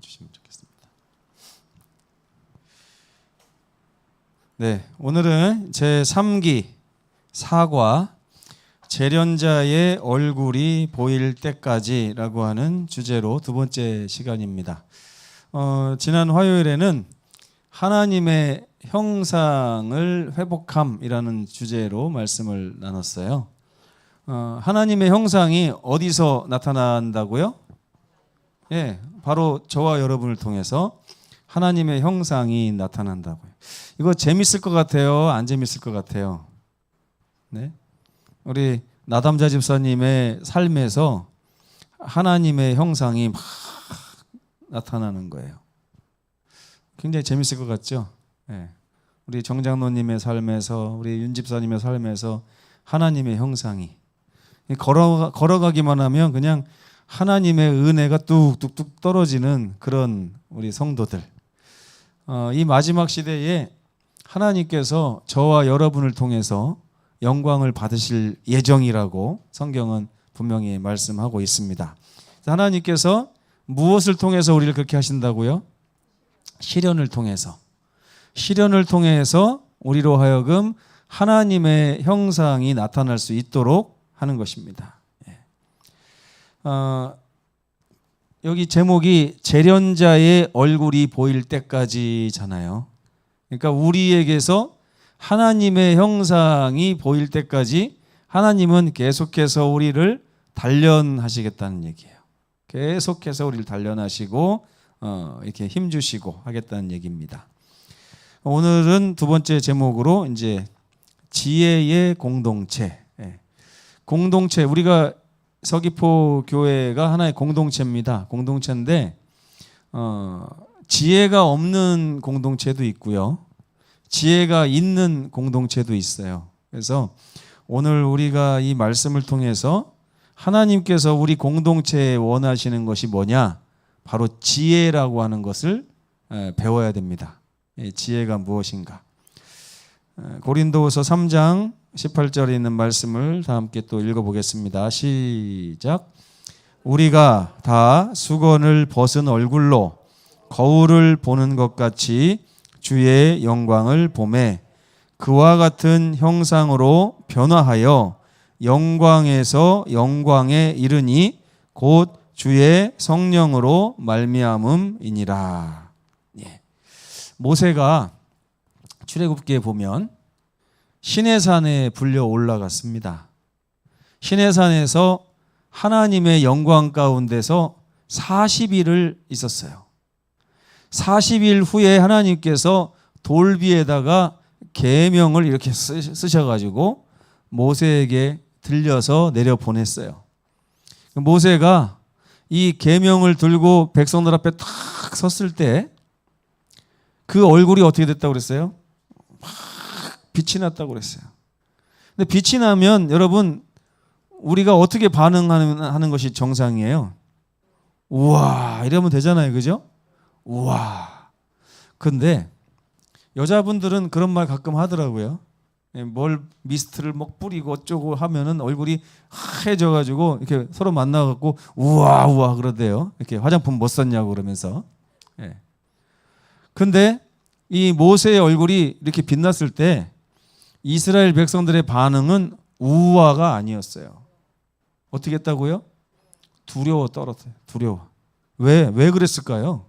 주시면 좋겠습니다. 네, 오늘은 제3기 사과 재련자의 얼굴이 보일 때까지라고 하는 주제로 두 번째 시간입니다. 지난 화요일에는 하나님의 형상을 회복함이라는 주제로 말씀을 나눴어요. 하나님의 형상이 어디서 나타난다고요? 예, 바로 저와 여러분을 통해서 하나님의 형상이 나타난다고요. 이거 재밌을 것 같아요? 안 재밌을 것 같아요? 네? 우리 나담자 집사님의 삶에서 하나님의 형상이 막 나타나는 거예요. 굉장히 재밌을 것 같죠? 네. 우리 정장로님의 삶에서, 우리 윤 집사님의 삶에서 하나님의 형상이 걸어가기만 하면 그냥 하나님의 은혜가 뚝뚝뚝 떨어지는 그런 우리 성도들. 이 마지막 시대에 하나님께서 저와 여러분을 통해서 영광을 받으실 예정이라고 성경은 분명히 말씀하고 있습니다. 하나님께서 무엇을 통해서 우리를 그렇게 하신다고요? 시련을 통해서. 시련을 통해서 우리로 하여금 하나님의 형상이 나타날 수 있도록 하는 것입니다. 여기 제목이 재련자의 얼굴이 보일 때까지잖아요. 그러니까 우리에게서 하나님의 형상이 보일 때까지 하나님은 계속해서 우리를 단련하시겠다는 얘기예요. 계속해서 우리를 단련하시고 이렇게 힘주시고 하겠다는 얘기입니다. 오늘은 두 번째 제목으로 이제 지혜의 공동체. 공동체, 우리가 서귀포 교회가 하나의 공동체입니다. 공동체인데 지혜가 없는 공동체도 있고요. 지혜가 있는 공동체도 있어요. 그래서 오늘 우리가 이 말씀을 통해서 하나님께서 우리 공동체에 원하시는 것이 뭐냐? 바로 지혜라고 하는 것을 배워야 됩니다. 지혜가 무엇인가? 고린도후서 3장 18절에 있는 말씀을 다 함께 또 읽어보겠습니다. 시작. 우리가 다 수건을 벗은 얼굴로 거울을 보는 것 같이 주의 영광을 보매 그와 같은 형상으로 변화하여 영광에서 영광에 이르니 곧 주의 성령으로 말미암음이니라. 모세가 출애굽기에 보면 시내산에 불려 올라갔습니다. 시내산에서 하나님의 영광 가운데서 40일을 있었어요. 40일 후에 하나님께서 돌비에다가 계명을 이렇게 쓰셔가지고 모세에게 들려서 내려보냈어요. 모세가 이 계명을 들고 백성들 앞에 탁 섰을 때 그 얼굴이 어떻게 됐다고 그랬어요? 막 빛이 났다고 그랬어요. 근데 빛이 나면 여러분 우리가 어떻게 반응하는 것이 정상이에요? 우와 이러면 되잖아요. 그죠? 우와. 근데 여자분들은 그런 말 가끔 하더라고요. 뭘 미스트를 막 뿌리고 어쩌고 하면은 얼굴이 하얘져가지고 이렇게 서로 만나갖고 우와 우와 그러대요. 이렇게 화장품 못 썼냐고 그러면서. 근데 이 모세의 얼굴이 이렇게 빛났을 때 이스라엘 백성들의 반응은 우화가 아니었어요. 어떻게 했다고요? 두려워 떨었어요. 두려워. 왜 그랬을까요?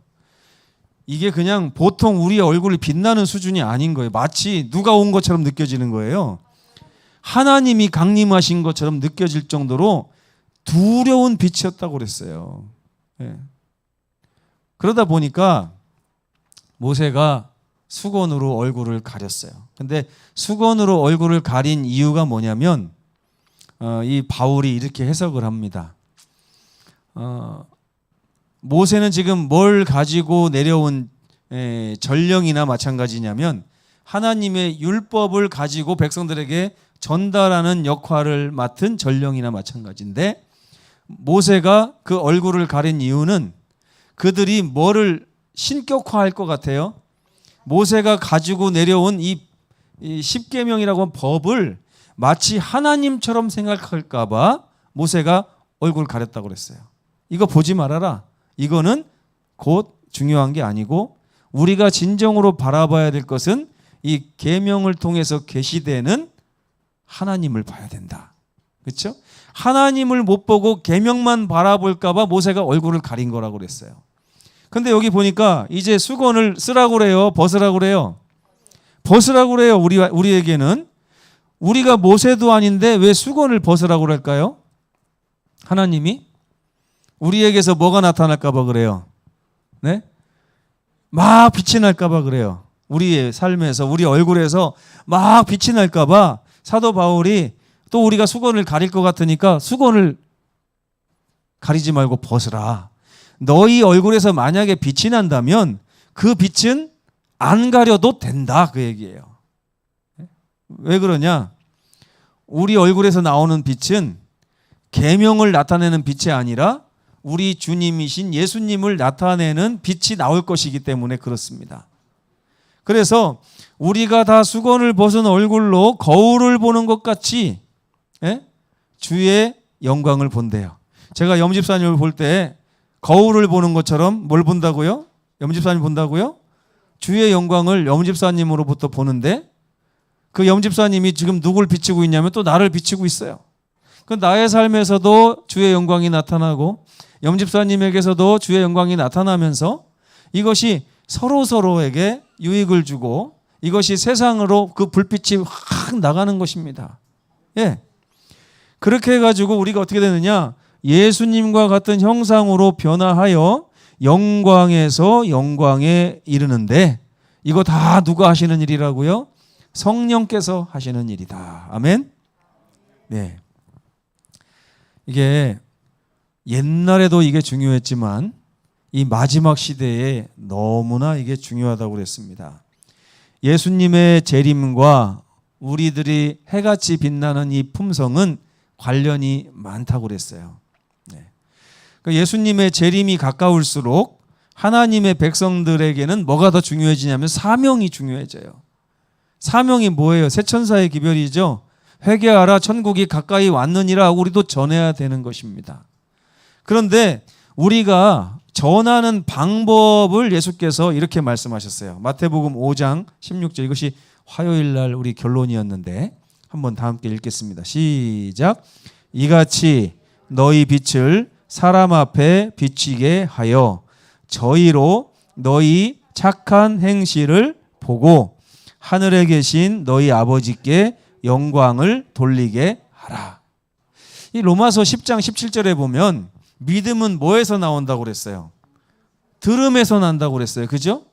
이게 그냥 보통 우리의 얼굴이 빛나는 수준이 아닌 거예요. 마치 누가 온 것처럼 느껴지는 거예요. 하나님이 강림하신 것처럼 느껴질 정도로 두려운 빛이었다고 그랬어요. 그러다 보니까 모세가 수건으로 얼굴을 가렸어요. 근데 수건으로 얼굴을 가린 이유가 뭐냐면 이 바울이 이렇게 해석을 합니다. 모세는 지금 뭘 가지고 내려온 전령이나 마찬가지냐면 하나님의 율법을 가지고 백성들에게 전달하는 역할을 맡은 전령이나 마찬가지인데 모세가 그 얼굴을 가린 이유는 그들이 뭐를 신격화할 것 같아요? 모세가 가지고 내려온 이 십계명이라고 하는 법을 마치 하나님처럼 생각할까 봐 모세가 얼굴 가렸다고 그랬어요. 이거 보지 말아라. 이거는 곧 중요한 게 아니고 우리가 진정으로 바라봐야 될 것은 이 계명을 통해서 계시되는 하나님을 봐야 된다. 그렇죠? 하나님을 못 보고 계명만 바라볼까 봐 모세가 얼굴을 가린 거라고 그랬어요. 근데 여기 보니까 이제 수건을 쓰라고 그래요? 벗으라고 그래요? 벗으라고 그래요. 우리에게는. 우리가 모세도 아닌데 왜 수건을 벗으라고 그럴까요? 하나님이 우리에게서 뭐가 나타날까 봐 그래요. 네? 막 빛이 날까 봐 그래요. 우리의 삶에서 우리 얼굴에서 막 빛이 날까 봐 사도 바울이 또 우리가 수건을 가릴 것 같으니까 수건을 가리지 말고 벗으라. 너희 얼굴에서 만약에 빛이 난다면 그 빛은 안 가려도 된다, 그 얘기예요. 왜 그러냐? 우리 얼굴에서 나오는 빛은 계명을 나타내는 빛이 아니라 우리 주님이신 예수님을 나타내는 빛이 나올 것이기 때문에 그렇습니다. 그래서 우리가 다 수건을 벗은 얼굴로 거울을 보는 것 같이 주의 영광을 본대요. 제가 염집사님을 볼 때 거울을 보는 것처럼 뭘 본다고요? 염집사님 본다고요? 주의 영광을 염집사님으로부터 보는데 그 염집사님이 지금 누굴 비추고 있냐면 또 나를 비추고 있어요. 그 나의 삶에서도 주의 영광이 나타나고 염집사님에게서도 주의 영광이 나타나면서 이것이 서로에게 유익을 주고 이것이 세상으로 그 불빛이 확 나가는 것입니다. 예. 그렇게 해가지고 우리가 어떻게 되느냐? 예수님과 같은 형상으로 변화하여 영광에서 영광에 이르는데 이거 다 누가 하시는 일이라고요? 성령께서 하시는 일이다. 아멘. 네. 이게 옛날에도 이게 중요했지만 이 마지막 시대에 너무나 이게 중요하다고 그랬습니다. 예수님의 재림과 우리들이 해같이 빛나는 이 품성은 관련이 많다고 그랬어요. 네. 예수님의 재림이 가까울수록 하나님의 백성들에게는 뭐가 더 중요해지냐면 사명이 중요해져요. 사명이 뭐예요? 세천사의 기별이죠. 회개하라 천국이 가까이 왔느니라 하고 우리도 전해야 되는 것입니다. 그런데 우리가 전하는 방법을 예수께서 이렇게 말씀하셨어요. 마태복음 5장 16절 이것이 화요일 날 우리 결론이었는데 한번 다 함께 읽겠습니다. 시작. 이같이 너희 빛을 사람 앞에 비치게 하여 저희로 너희 착한 행실을 보고 하늘에 계신 너희 아버지께 영광을 돌리게 하라. 이 로마서 10장 17절에 보면 믿음은 뭐에서 나온다고 그랬어요? 들음에서 난다고 그랬어요. 그죠?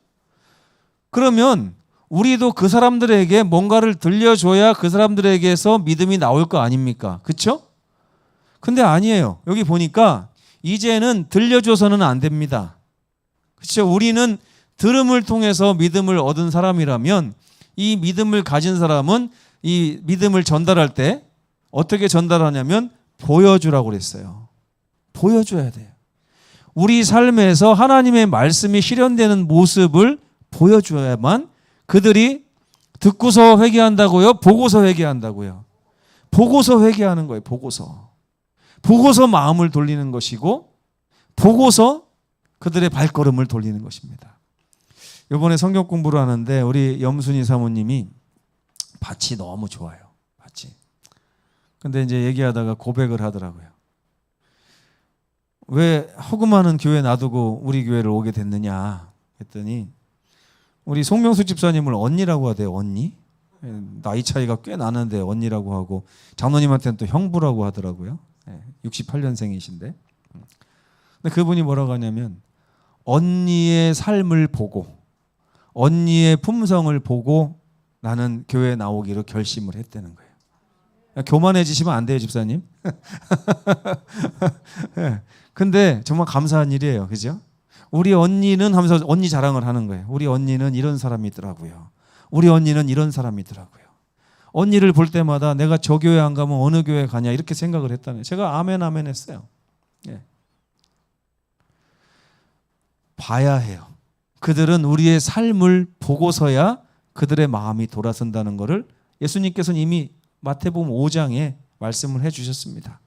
그러면 우리도 그 사람들에게 뭔가를 들려줘야 그 사람들에게서 믿음이 나올 거 아닙니까? 그렇죠? 근데 아니에요. 여기 보니까 이제는 들려줘서는 안 됩니다. 그렇죠? 우리는 들음을 통해서 믿음을 얻은 사람이라면 이 믿음을 가진 사람은 이 믿음을 전달할 때 어떻게 전달하냐면 보여주라고 그랬어요. 보여줘야 돼요. 우리 삶에서 하나님의 말씀이 실현되는 모습을 보여줘야만 그들이 듣고서 회개한다고요? 보고서 회개한다고요? 보고서 회개하는 거예요. 보고서 마음을 돌리는 것이고 보고서 그들의 발걸음을 돌리는 것입니다. 이번에 성경 공부를 하는데 우리 염순이 사모님이 밭이 너무 좋아요. 밭이. 근데 이제 얘기하다가 고백을 하더라고요. 왜 허금하는 교회 놔두고 우리 교회를 오게 됐느냐 했더니 우리 송명수 집사님을 언니라고 하대요. 언니? 나이 차이가 꽤 나는데 언니라고 하고 장로님한테는 또 형부라고 하더라고요. 68년생이신데. 근데 그분이 뭐라고 하냐면 언니의 삶을 보고 언니의 품성을 보고 나는 교회에 나오기로 결심을 했다는 거예요. 교만해지시면 안 돼요, 집사님. 근데 정말 감사한 일이에요. 그죠? 우리 언니는 하면서 언니 자랑을 하는 거예요. 우리 언니는 이런 사람이더라고요. 우리 언니는 이런 사람이더라고요. 언니를 볼 때마다 내가 저 교회 안 가면 어느 교회 가냐 이렇게 생각을 했다는 거예요. 제가 아멘 아멘 했어요. 예. 봐야 해요. 그들은 우리의 삶을 보고서야 그들의 마음이 돌아선다는 것을 예수님께서는 이미 마태복음 5장에 말씀을 해주셨습니다.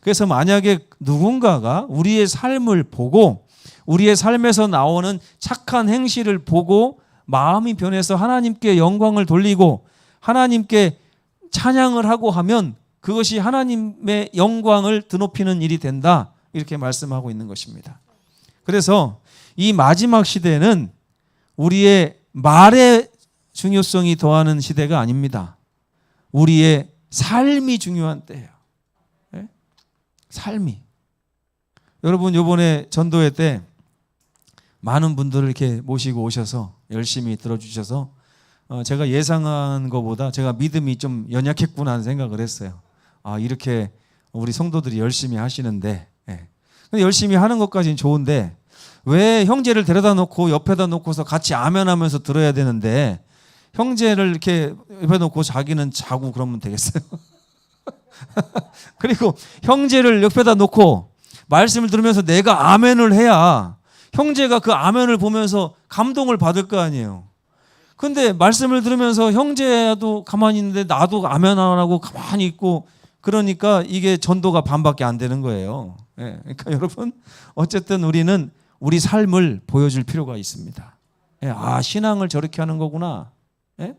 그래서 만약에 누군가가 우리의 삶을 보고 우리의 삶에서 나오는 착한 행실을 보고 마음이 변해서 하나님께 영광을 돌리고 하나님께 찬양을 하고 하면 그것이 하나님의 영광을 드높이는 일이 된다. 이렇게 말씀하고 있는 것입니다. 그래서 이 마지막 시대는 우리의 말의 중요성이 더하는 시대가 아닙니다. 우리의 삶이 중요한 때예요. 네? 삶이. 여러분 이번에 전도회 때 많은 분들을 이렇게 모시고 오셔서 열심히 들어주셔서 제가 예상한 것보다 제가 믿음이 좀 연약했구나 하는 생각을 했어요. 아, 이렇게 우리 성도들이 열심히 하시는데, 예. 근데 열심히 하는 것까지는 좋은데 왜 형제를 데려다 놓고 옆에다 놓고서 같이 아멘하면서 들어야 되는데 형제를 이렇게 옆에 놓고 자기는 자고 그러면 되겠어요? 그리고 형제를 옆에다 놓고 말씀을 들으면서 내가 아멘을 해야 형제가 그 아멘을 보면서 감동을 받을 거 아니에요. 근데 말씀을 들으면서 형제도 가만히 있는데 나도 아멘 안 하고 가만히 있고 그러니까 이게 전도가 반밖에 안 되는 거예요. 예, 그러니까 여러분 어쨌든 우리는 우리 삶을 보여줄 필요가 있습니다. 예, 아, 신앙을 저렇게 하는 거구나. 예?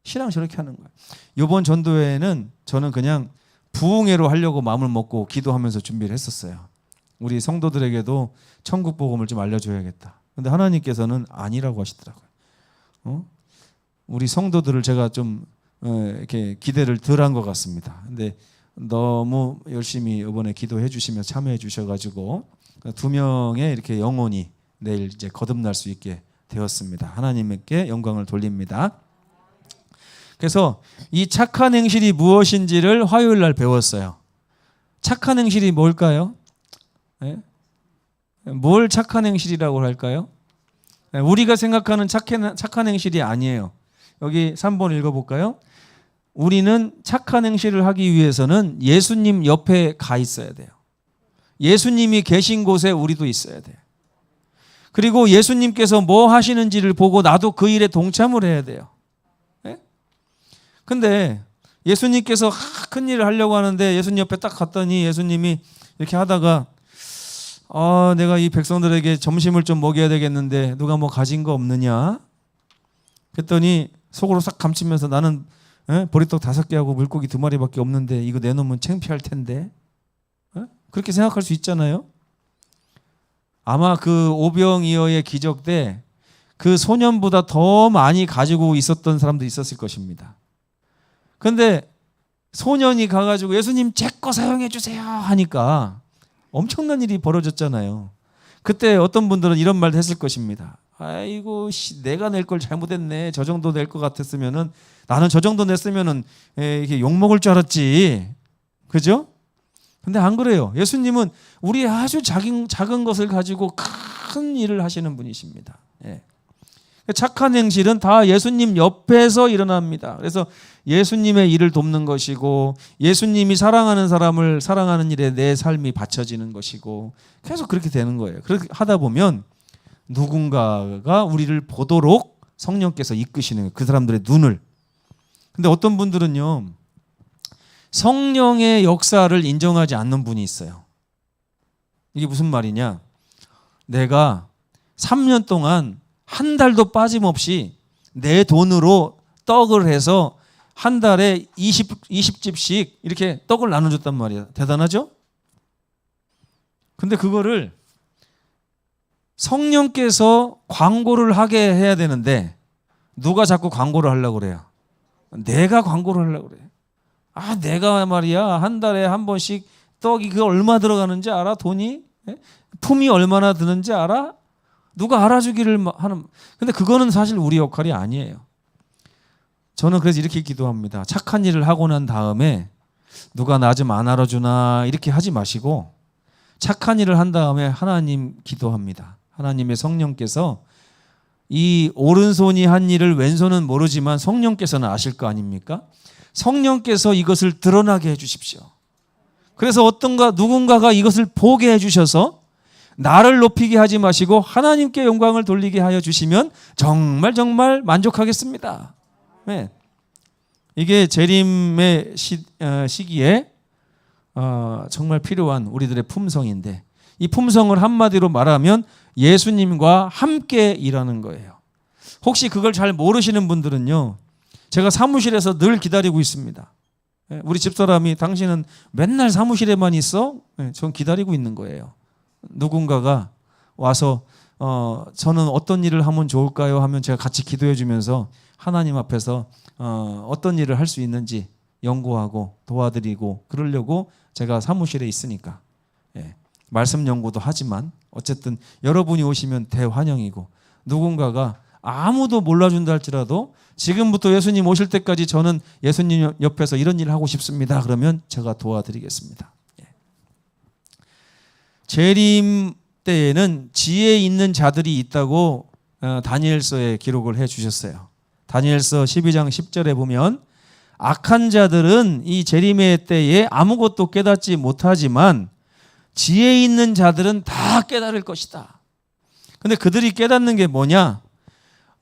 신앙 저렇게 하는 거예요. 이번 전도회에는 저는 그냥 부흥회로 하려고 마음을 먹고 기도하면서 준비를 했었어요. 우리 성도들에게도 천국 복음을 좀 알려줘야겠다. 근데 하나님께서는 아니라고 하시더라고요. 우리 성도들을 제가 좀 이렇게 기대를 덜 한 것 같습니다. 근데 너무 열심히 이번에 기도해 주시며 참여해 주셔가지고 2명의 이렇게 영혼이 내일 이제 거듭날 수 있게 되었습니다. 하나님께 영광을 돌립니다. 그래서 이 착한 행실이 무엇인지를 화요일 날 배웠어요. 착한 행실이 뭘까요? 네? 뭘 착한 행실이라고 할까요? 우리가 생각하는 착한 행실이 아니에요. 여기 3번 읽어볼까요? 우리는 착한 행실을 하기 위해서는 예수님 옆에 가 있어야 돼요. 예수님이 계신 곳에 우리도 있어야 돼요. 그리고 예수님께서 뭐 하시는지를 보고 나도 그 일에 동참을 해야 돼요. 근데 예수님께서 큰 일을 하려고 하는데 예수님 옆에 딱 갔더니 예수님이 이렇게 하다가 내가 이 백성들에게 점심을 좀 먹여야 되겠는데 누가 뭐 가진 거 없느냐? 그랬더니 속으로 싹 감추면서 나는 보리떡 5개하고 물고기 2마리밖에 없는데 이거 내놓으면 창피할 텐데. 그렇게 생각할 수 있잖아요. 아마 그 오병이어의 기적 때 그 소년보다 더 많이 가지고 있었던 사람도 있었을 것입니다. 그런데 소년이 가가지고 예수님 제 거 사용해 주세요 하니까 엄청난 일이 벌어졌잖아요. 그때 어떤 분들은 이런 말도 했을 것입니다. 아이고 내가 낼 걸 잘못했네. 저 정도 낼 것 같았으면은 나는 저 정도 냈으면은 이렇게 욕 먹을 줄 알았지. 그죠? 근데 안 그래요. 예수님은 우리 아주 작은 것을 가지고 큰 일을 하시는 분이십니다. 예. 착한 행실은 다 예수님 옆에서 일어납니다. 그래서 예수님의 일을 돕는 것이고 예수님이 사랑하는 사람을 사랑하는 일에 내 삶이 바쳐지는 것이고 계속 그렇게 되는 거예요. 그렇게 하다 보면 누군가가 우리를 보도록 성령께서 이끄시는 거예요. 그 사람들의 눈을. 근데 어떤 분들은요. 성령의 역사를 인정하지 않는 분이 있어요. 이게 무슨 말이냐? 내가 3년 동안 한 달도 빠짐없이 내 돈으로 떡을 해서 한 달에 20집씩 이렇게 떡을 나눠줬단 말이야. 대단하죠? 근데 그거를 성령께서 광고를 하게 해야 되는데 누가 자꾸 광고를 하려고 그래요? 내가 광고를 하려고 그래요. 내가 말이야 한 달에 한 번씩 떡이 그거 얼마 들어가는지 알아? 돈이? 품이 얼마나 드는지 알아? 누가 알아주기를 하는. 근데 그거는 사실 우리 역할이 아니에요. 저는 그래서 이렇게 기도합니다. 착한 일을 하고 난 다음에 누가 나 좀 안 알아주나 이렇게 하지 마시고 착한 일을 한 다음에 하나님 기도합니다. 하나님의 성령께서 이 오른손이 한 일을 왼손은 모르지만 성령께서는 아실 거 아닙니까? 성령께서 이것을 드러나게 해주십시오. 그래서 누군가가 이것을 보게 해주셔서 나를 높이게 하지 마시고 하나님께 영광을 돌리게 하여 주시면 정말 정말 만족하겠습니다. 네. 이게 재림의 시기에 정말 필요한 우리들의 품성인데 이 품성을 한마디로 말하면 예수님과 함께 일하는 거예요. 혹시 그걸 잘 모르시는 분들은요, 제가 사무실에서 늘 기다리고 있습니다. 우리 집사람이 당신은 맨날 사무실에만 있어? 전 기다리고 있는 거예요. 누군가가 와서 저는 어떤 일을 하면 좋을까요? 하면 제가 같이 기도해 주면서 하나님 앞에서 어떤 일을 할 수 있는지 연구하고 도와드리고 그러려고 제가 사무실에 있으니까. 말씀 연구도 하지만 어쨌든 여러분이 오시면 대환영이고, 누군가가 아무도 몰라준다 할지라도 지금부터 예수님 오실 때까지 저는 예수님 옆에서 이런 일을 하고 싶습니다. 그러면 제가 도와드리겠습니다. 재림 때에는 지혜 있는 자들이 있다고 다니엘서에 기록을 해 주셨어요. 다니엘서 12장 10절에 보면 악한 자들은 이 재림의 때에 아무것도 깨닫지 못하지만 지혜 있는 자들은 다 깨달을 것이다. 근데 그들이 깨닫는 게 뭐냐?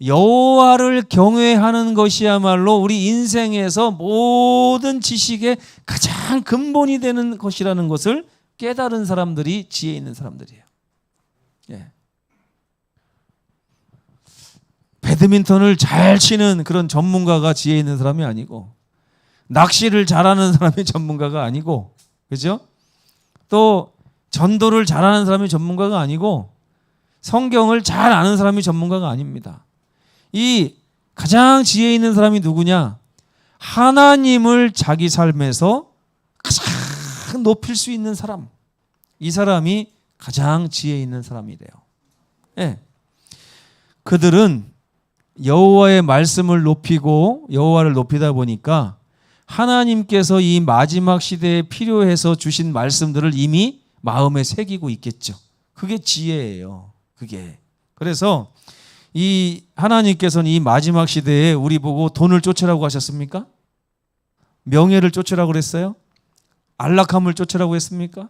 여호와를 경외하는 것이야말로 우리 인생에서 모든 지식의 가장 근본이 되는 것이라는 것을 깨달은 사람들이 지혜 있는 사람들이에요. 배드민턴을 잘 치는 그런 전문가가 지혜 있는 사람이 아니고, 낚시를 잘하는 사람이 전문가가 아니고, 그죠? 또 전도를 잘하는 사람이 전문가가 아니고, 성경을 잘 아는 사람이 전문가가 아닙니다. 이 가장 지혜 있는 사람이 누구냐? 하나님을 자기 삶에서 가장 높일 수 있는 사람. 이 사람이 가장 지혜 있는 사람이 돼요. 그들은 여호와의 말씀을 높이고 여호와를 높이다 보니까 하나님께서 이 마지막 시대에 필요해서 주신 말씀들을 이미 마음에 새기고 있겠죠. 그게 지혜예요. 그게. 그래서 이 하나님께서는 이 마지막 시대에 우리 보고 돈을 쫓으라고 하셨습니까? 명예를 쫓으라고 그랬어요? 안락함을 쫓으라고 했습니까?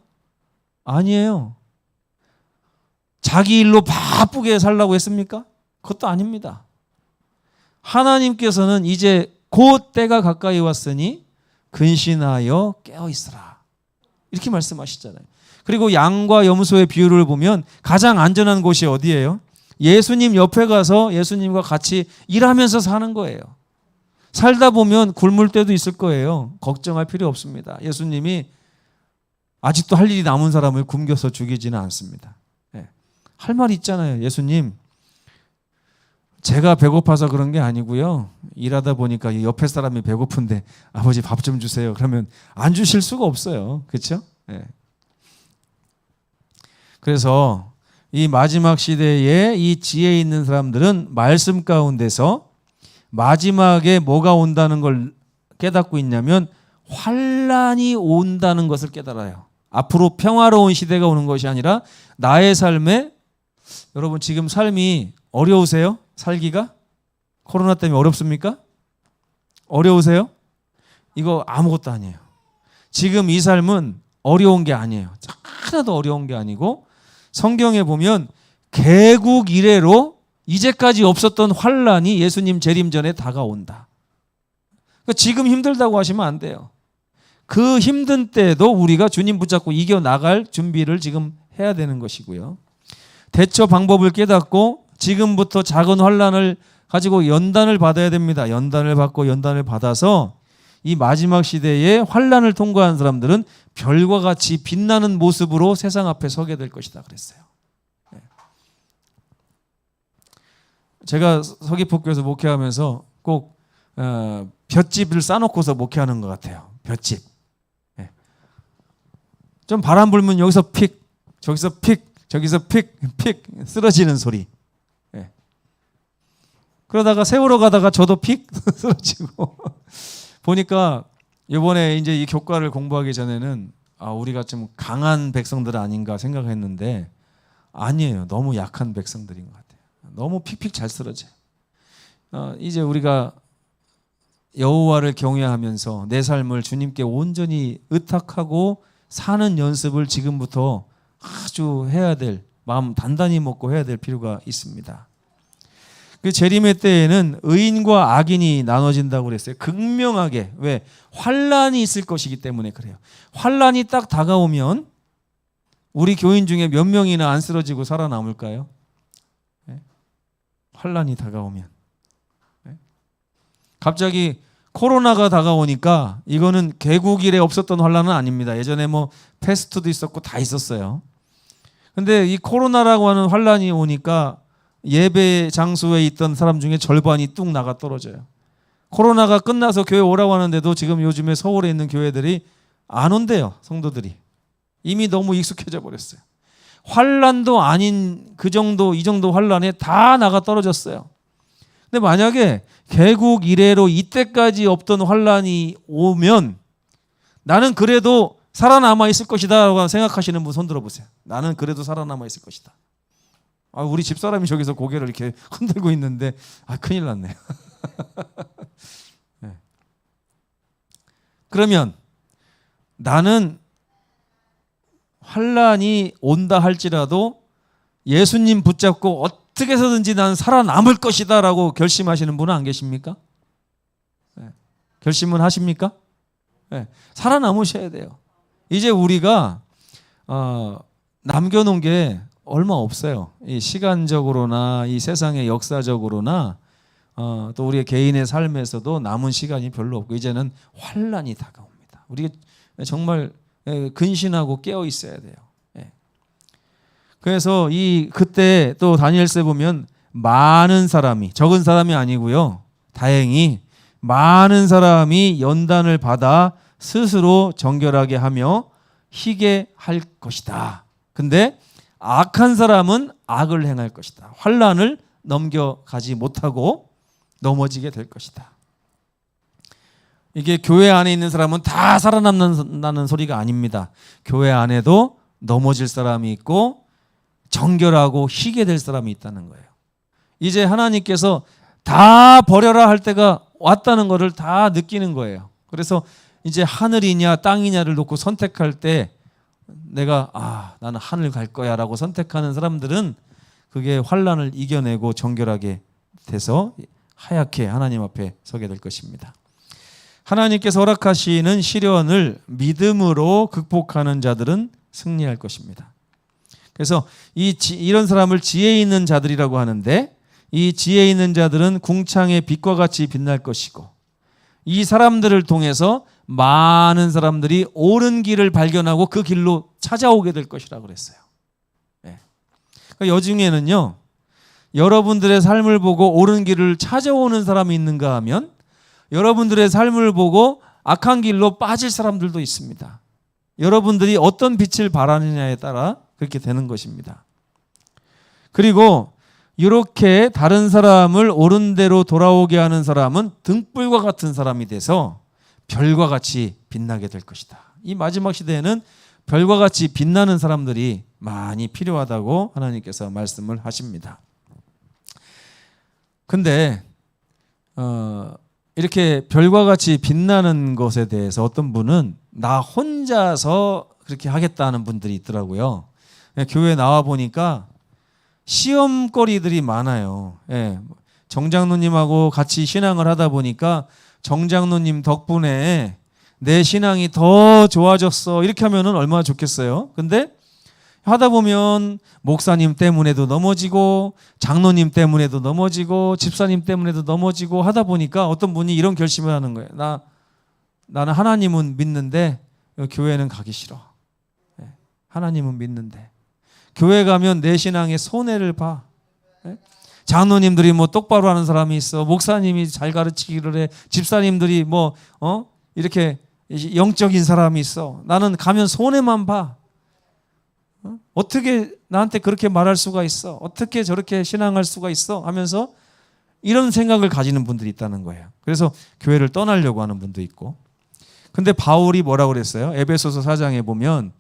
아니에요. 자기 일로 바쁘게 살라고 했습니까? 그것도 아닙니다. 하나님께서는 이제 곧 때가 가까이 왔으니 근신하여 깨어 있으라, 이렇게 말씀하시잖아요. 그리고 양과 염소의 비유를 보면 가장 안전한 곳이 어디예요? 예수님 옆에 가서 예수님과 같이 일하면서 사는 거예요. 살다 보면 굶을 때도 있을 거예요. 걱정할 필요 없습니다. 예수님이 아직도 할 일이 남은 사람을 굶겨서 죽이지는 않습니다. 할 말이 있잖아요. 예수님, 제가 배고파서 그런 게 아니고요, 일하다 보니까 옆에 사람이 배고픈데 아버지 밥 좀 주세요. 그러면 안 주실 수가 없어요. 그렇죠? 그래서 이 마지막 시대에 이 지혜 있는 사람들은 말씀 가운데서 마지막에 뭐가 온다는 걸 깨닫고 있냐면 환란이 온다는 것을 깨달아요. 앞으로 평화로운 시대가 오는 것이 아니라 나의 삶에, 여러분 지금 삶이 어려우세요? 살기가? 코로나 때문에 어렵습니까? 어려우세요? 이거 아무것도 아니에요. 지금 이 삶은 어려운 게 아니에요. 하나도 어려운 게 아니고, 성경에 보면 개국 이래로 이제까지 없었던 환란이 예수님 재림 전에 다가온다. 그러니까 지금 힘들다고 하시면 안 돼요. 그 힘든 때도 우리가 주님 붙잡고 이겨나갈 준비를 지금 해야 되는 것이고요. 대처 방법을 깨닫고 지금부터 작은 환란을 가지고 연단을 받아야 됩니다. 연단을 받고 연단을 받아서 이 마지막 시대에 환란을 통과한 사람들은 별과 같이 빛나는 모습으로 세상 앞에 서게 될 것이다 그랬어요. 제가 서귀포교에서 목회하면서 꼭 볏짚을 싸놓고서 목회하는 것 같아요. 볏짚. 좀 바람 불면 여기서 픽, 저기서 픽, 저기서 픽 쓰러지는 소리. 그러다가 세우러 가다가 저도 픽 쓰러지고 보니까 이번에 이제 이 교과를 공부하기 전에는 우리가 좀 강한 백성들 아닌가 생각했는데 아니에요. 너무 약한 백성들인 것 같아요. 너무 픽픽 잘 쓰러져요. 이제 우리가 여호와를 경외하면서 내 삶을 주님께 온전히 의탁하고 사는 연습을 지금부터 아주 해야 될, 마음 단단히 먹고 해야 될 필요가 있습니다. 그 재림의 때에는 의인과 악인이 나눠진다고 그랬어요. 극명하게. 왜? 환란이 있을 것이기 때문에 그래요. 환란이 딱 다가오면 우리 교인 중에 몇 명이나 안 쓰러지고 살아남을까요? 환란이 다가오면. 갑자기 코로나가 다가오니까 이거는 개국 이래 없었던 환란은 아닙니다. 예전에 뭐 패스트도 있었고 다 있었어요. 근데 이 코로나라고 하는 환란이 오니까 예배 장소에 있던 사람 중에 절반이 뚝 나가 떨어져요. 코로나가 끝나서 교회 오라고 하는데도 지금 요즘에 서울에 있는 교회들이 안 온대요. 성도들이. 이미 너무 익숙해져 버렸어요. 환란도 아닌 그 정도 이 정도 환란에 다 나가 떨어졌어요. 근데 만약에 개국 이래로 이때까지 없던 환란이 오면 나는 그래도 살아남아 있을 것이다 라고 생각하시는 분 손 들어보세요. 나는 그래도 살아남아 있을 것이다. 우리 집사람이 저기서 고개를 이렇게 흔들고 있는데 큰일 났네요. 네. 그러면 나는 환란이 온다 할지라도 예수님 붙잡고 어떻게 해서든지 난 살아남을 것이다 라고 결심하시는 분은 안 계십니까? 네. 결심은 하십니까? 네. 살아남으셔야 돼요. 이제 우리가 남겨놓은 게 얼마 없어요. 이 시간적으로나 이 세상의 역사적으로나 또 우리의 개인의 삶에서도 남은 시간이 별로 없고 이제는 환란이 다가옵니다. 우리가 정말 근신하고 깨어 있어야 돼요. 그래서 그때 또 다니엘서에 보면 많은 사람이, 적은 사람이 아니고요. 다행히 많은 사람이 연단을 받아 스스로 정결하게 하며 희게 할 것이다. 근데 악한 사람은 악을 행할 것이다. 환란을 넘겨가지 못하고 넘어지게 될 것이다. 이게 교회 안에 있는 사람은 다 살아남는다는 소리가 아닙니다. 교회 안에도 넘어질 사람이 있고 정결하고 희게 될 사람이 있다는 거예요. 이제 하나님께서 다 버려라 할 때가 왔다는 것을 다 느끼는 거예요. 그래서 이제 하늘이냐 땅이냐를 놓고 선택할 때 내가 나는 하늘 갈 거야 라고 선택하는 사람들은 그게 환란을 이겨내고 정결하게 돼서 하얗게 하나님 앞에 서게 될 것입니다. 하나님께서 허락하시는 시련을 믿음으로 극복하는 자들은 승리할 것입니다. 그래서 이런 사람을 지혜 있는 자들이라고 하는데 이 지혜 있는 자들은 궁창의 빛과 같이 빛날 것이고 이 사람들을 통해서 많은 사람들이 옳은 길을 발견하고 그 길로 찾아오게 될 것이라고 그랬어요. 그러니까 여중에는요. 여러분들의 삶을 보고 옳은 길을 찾아오는 사람이 있는가 하면 여러분들의 삶을 보고 악한 길로 빠질 사람들도 있습니다. 여러분들이 어떤 빛을 바라느냐에 따라 그렇게 되는 것입니다. 그리고 이렇게 다른 사람을 옳은 대로 돌아오게 하는 사람은 등불과 같은 사람이 돼서 별과 같이 빛나게 될 것이다. 이 마지막 시대에는 별과 같이 빛나는 사람들이 많이 필요하다고 하나님께서 말씀을 하십니다. 근데 이렇게 별과 같이 빛나는 것에 대해서 어떤 분은 나 혼자서 그렇게 하겠다는 분들이 있더라고요. 교회 나와 보니까 시험거리들이 많아요. 정장로님하고 같이 신앙을 하다 보니까 정장로님 덕분에 내 신앙이 더 좋아졌어. 이렇게 하면은 얼마나 좋겠어요. 근데 하다 보면 목사님 때문에도 넘어지고 장로님 때문에도 넘어지고 집사님 때문에도 넘어지고 하다 보니까 어떤 분이 이런 결심을 하는 거예요. 나는 하나님은 믿는데 교회는 가기 싫어. 하나님은 믿는데 교회 가면 내 신앙에 손해를 봐. 장로님들이 뭐 똑바로 하는 사람이 있어. 목사님이 잘 가르치기를 해. 집사님들이 이렇게 영적인 사람이 있어. 나는 가면 손해만 봐. 어떻게 나한테 그렇게 말할 수가 있어? 어떻게 저렇게 신앙할 수가 있어? 하면서 이런 생각을 가지는 분들이 있다는 거예요. 그래서 교회를 떠나려고 하는 분도 있고. 근데 바울이 뭐라고 그랬어요? 에베소서 4장에 보면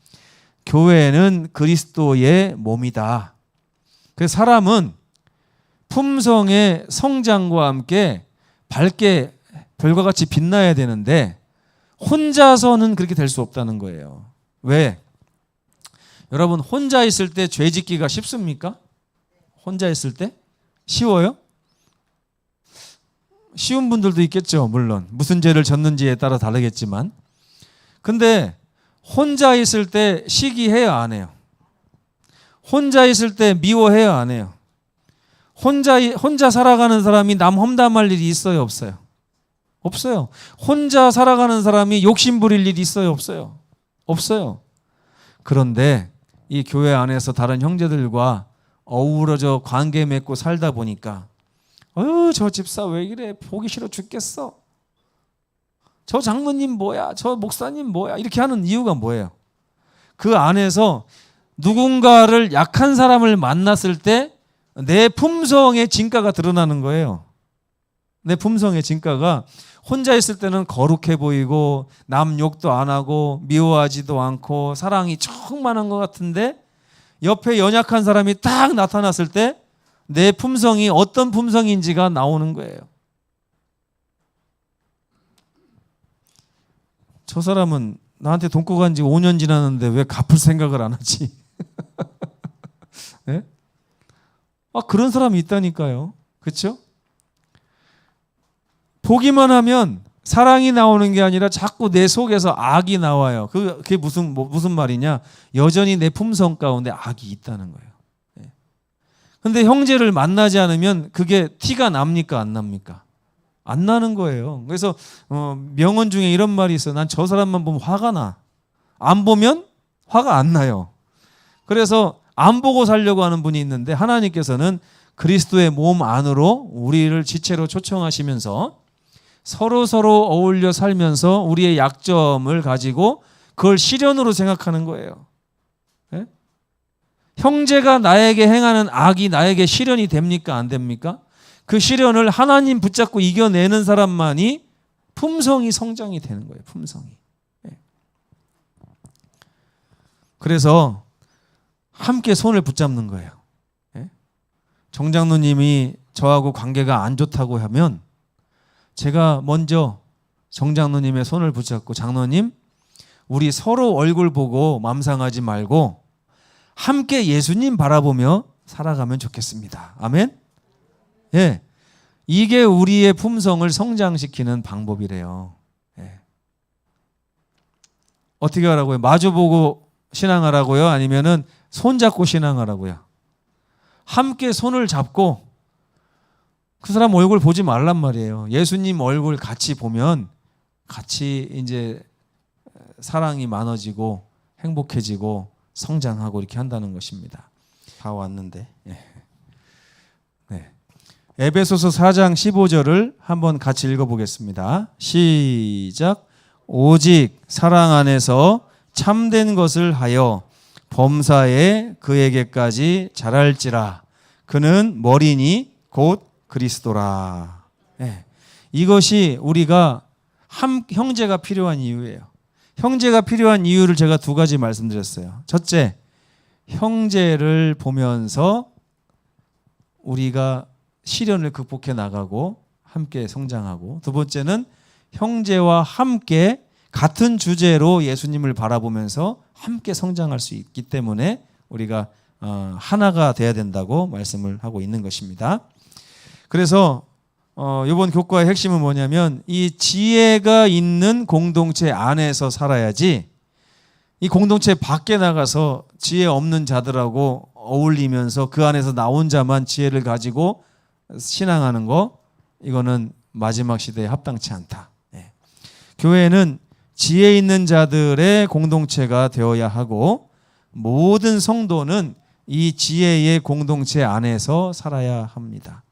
교회는 그리스도의 몸이다. 그래서 사람은 품성의 성장과 함께 밝게 별과 같이 빛나야 되는데 혼자서는 그렇게 될 수 없다는 거예요. 왜? 여러분 혼자 있을 때 죄 짓기가 쉽습니까? 혼자 있을 때? 쉬워요? 쉬운 분들도 있겠죠. 물론 무슨 죄를 졌는지에 따라 다르겠지만 근데 혼자 있을 때 시기해요 안 해요? 혼자 있을 때 미워해요, 안 해요? 혼자 살아가는 사람이 남 험담할 일이 있어요, 없어요? 없어요. 혼자 살아가는 사람이 욕심 부릴 일이 있어요, 없어요? 없어요. 그런데 이 교회 안에서 다른 형제들과 어우러져 관계 맺고 살다 보니까 저 집사 왜 이래? 보기 싫어 죽겠어. 저 장로님 뭐야? 저 목사님 뭐야? 이렇게 하는 이유가 뭐예요? 그 안에서 누군가를 약한 사람을 만났을 때 내 품성의 진가가 드러나는 거예요. 내 품성의 진가가 혼자 있을 때는 거룩해 보이고 남 욕도 안 하고 미워하지도 않고 사랑이 충만한 것 같은데 옆에 연약한 사람이 딱 나타났을 때 내 품성이 어떤 품성인지가 나오는 거예요. 저 사람은 나한테 돈 꿔 간 지 5년 지났는데 왜 갚을 생각을 안 하지? 네? 그런 사람이 있다니까요. 그렇죠? 보기만 하면 사랑이 나오는 게 아니라 자꾸 내 속에서 악이 나와요. 그게 무슨 말이냐? 여전히 내 품성 가운데 악이 있다는 거예요. 근데 형제를 만나지 않으면 그게 티가 납니까? 안 납니까? 안 나는 거예요. 그래서 명언 중에 이런 말이 있어요. 난 저 사람만 보면 화가 나. 안 보면 화가 안 나요. 그래서 안 보고 살려고 하는 분이 있는데 하나님께서는 그리스도의 몸 안으로 우리를 지체로 초청하시면서 서로 어울려 살면서 우리의 약점을 가지고 그걸 시련으로 생각하는 거예요. 네? 형제가 나에게 행하는 악이 나에게 시련이 됩니까? 안 됩니까? 그 시련을 하나님 붙잡고 이겨내는 사람만이 품성이 성장이 되는 거예요. 품성이. 네. 그래서 함께 손을 붙잡는 거예요. 네? 정장로님이 저하고 관계가 안 좋다고 하면 제가 먼저 정장로님의 손을 붙잡고 장로님 우리 서로 얼굴 보고 맘상하지 말고 함께 예수님 바라보며 살아가면 좋겠습니다. 아멘. 예, 이게 우리의 품성을 성장시키는 방법이래요. 예. 어떻게 하라고요? 마주보고 신앙하라고요? 아니면은 손잡고 신앙하라고요? 함께 손을 잡고 그 사람 얼굴 보지 말란 말이에요. 예수님 얼굴 같이 보면 같이 이제 사랑이 많아지고 행복해지고 성장하고 이렇게 한다는 것입니다. 다 왔는데. 예. 네. 에베소서 4장 15절을 한번 같이 읽어보겠습니다. 시작. 오직 사랑 안에서 참된 것을 하여 범사에 그에게까지 자랄지라. 그는 머리니 곧 그리스도라. 네. 이것이 우리가 형제가 필요한 이유예요. 형제가 필요한 이유를 제가 두 가지 말씀드렸어요. 첫째, 형제를 보면서 우리가 시련을 극복해 나가고 함께 성장하고, 두 번째는 형제와 함께 같은 주제로 예수님을 바라보면서 함께 성장할 수 있기 때문에 우리가 하나가 돼야 된다고 말씀을 하고 있는 것입니다. 그래서 이번 교과의 핵심은 뭐냐면 이 지혜가 있는 공동체 안에서 살아야지 이 공동체 밖에 나가서 지혜 없는 자들하고 어울리면서 그 안에서 나 혼자만 지혜를 가지고 신앙하는 거, 이거는 마지막 시대에 합당치 않다. 네. 교회는 지혜 있는 자들의 공동체가 되어야 하고 모든 성도는 이 지혜의 공동체 안에서 살아야 합니다.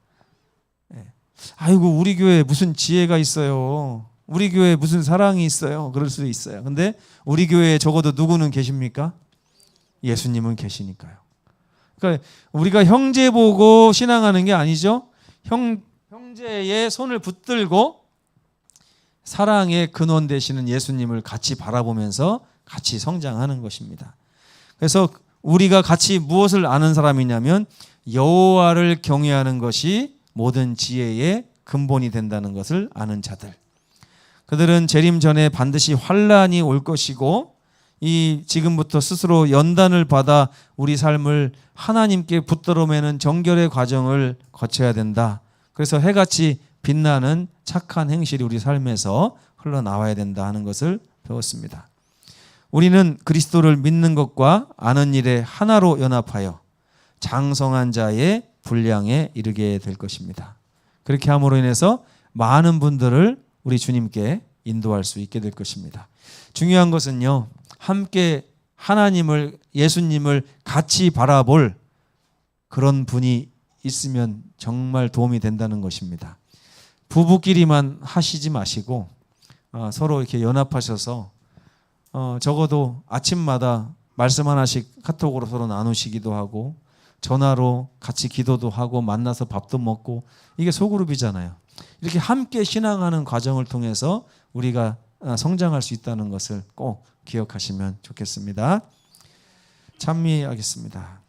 아이고 우리 교회에 무슨 지혜가 있어요. 우리 교회에 무슨 사랑이 있어요. 그럴 수도 있어요. 근데 우리 교회에 적어도 누구는 계십니까? 예수님은 계시니까요. 그러니까 우리가 형제 보고 신앙하는 게 아니죠. 형제의 손을 붙들고 사랑의 근원 되시는 예수님을 같이 바라보면서 같이 성장하는 것입니다. 그래서 우리가 같이 무엇을 아는 사람이냐면 여호와를 경외하는 것이 모든 지혜의 근본이 된다는 것을 아는 자들. 그들은 재림 전에 반드시 환난이 올 것이고 이 지금부터 스스로 연단을 받아 우리 삶을 하나님께 붙들어 매는 정결의 과정을 거쳐야 된다. 그래서 해같이 빛나는 착한 행실이 우리 삶에서 흘러나와야 된다 하는 것을 배웠습니다. 우리는 그리스도를 믿는 것과 아는 일에 하나로 연합하여 장성한 자의 분량에 이르게 될 것입니다. 그렇게 함으로 인해서 많은 분들을 우리 주님께 인도할 수 있게 될 것입니다. 중요한 것은요, 함께 하나님을, 예수님을 같이 바라볼 그런 분이 있으면 정말 도움이 된다는 것입니다. 부부끼리만 하시지 마시고 서로 이렇게 연합하셔서 적어도 아침마다 말씀 하나씩 카톡으로 서로 나누시기도 하고 전화로 같이 기도도 하고 만나서 밥도 먹고, 이게 소그룹이잖아요. 이렇게 함께 신앙하는 과정을 통해서 우리가 성장할 수 있다는 것을 꼭 기억하시면 좋겠습니다. 찬미하겠습니다.